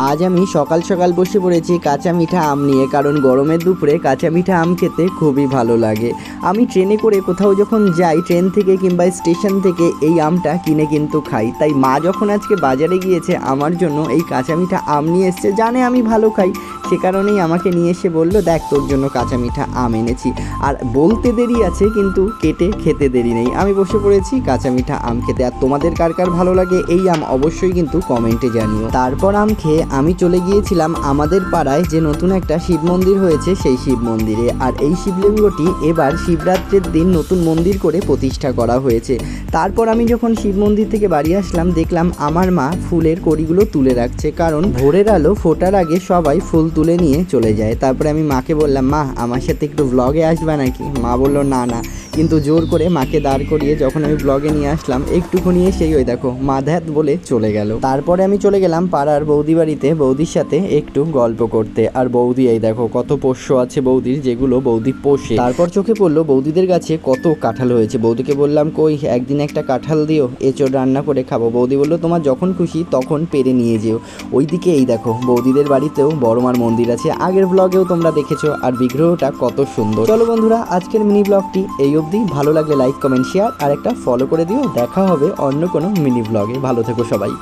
আজ আমি সকাল সকাল বসে পড়েছি কাঁচা মিঠা আম নিয়ে, কারণ গরমের দুপুরে কাঁচা মিঠা আম খেতে খুবই ভালো লাগে। আমি ট্রেনে করে কোথাও যখন যাই, ট্রেন থেকে কিংবা স্টেশন থেকে এই আমটা কিনে কিন্তু খাই। তাই মা যখন আজকে বাজারে গিয়েছে আমার জন্য এই কাঁচা মিঠা আম নিয়ে এসছে, জানে আমি ভালো খাই, সে কারণেই আমাকে নিয়ে এসে বললো, দেখ তোর জন্য কাঁচা মিঠা আম এনেছি। আর বলতে দেরি আছে কিন্তু কেটে খেতে দেরি নেই। আমি বসে পড়েছি কাঁচা মিঠা আম খেতে। আর তোমাদের কার কার ভালো লাগে এই আম অবশ্যই কিন্তু কমেন্টে জানিও। তারপর আম খেয়ে আমি চলে গিয়েছিলাম আমাদের পাড়ায় যে নতুন একটা শিব মন্দির হয়েছে সেই শিব মন্দিরে। আর এই শিবলিঙ্গটি এবার শিবরাত্রির দিন নতুন মন্দির করে প্রতিষ্ঠা করা হয়েছে। তারপর আমি যখন শিব মন্দির থেকে বাড়ি আসলাম, দেখলাম আমার মা ফুলের কড়িগুলো তুলে রাখছে, কারণ ভোরের আলো ফোটার আগে সবাই ফুল তুলে নিয়ে চলে যায়। তারপরে আমি মাকে বললাম, মা আমার সাথে একটু ব্লগে আসবে নাকি? মা বললো না না, কিন্তু জোর করে মাকে দাঁড় করিয়ে যখন আমি ব্লগে নিয়ে আসলাম, একটুখানি এসেই ওই দেখো মা ধ্যাত বলে চলে গেল। তারপরে আমি চলে গেলাম পাড়ার বৌদি বাড়িতে বৌদির সাথে একটু গল্প করতে। আর বৌদি এই দেখো কত পোষ্য আছে বৌদির, যেগুলো বৌদি পোষে। তারপর চোখে পড়লো বৌদিদের গাছে কত কাঁঠাল হয়েছে। বৌদিকে বললাম, কই একদিন একটা কাঁঠাল দিও, এঁচোড় রান্না করে খাবো। বৌদি বললো, তোমার যখন খুশি তখন পেরে নিয়ে যেও। ওইদিকে এই দেখো বৌদিদের বাড়িতেও বড়মার মন্দির আছে, আগের ব্লগেও তোমরা দেখেছো, আর বিগ্রহটা কত সুন্দর। চলো বন্ধুরা, আজকের মিনি ব্লগটি এই অবধি। ভালো লাগলে লাইক কমেন্ট শেয়ার আর একটা ফলো করে দিও। দেখা হবে অন্য কোনো মিনি ব্লগে। ভালো থেকো সবাই।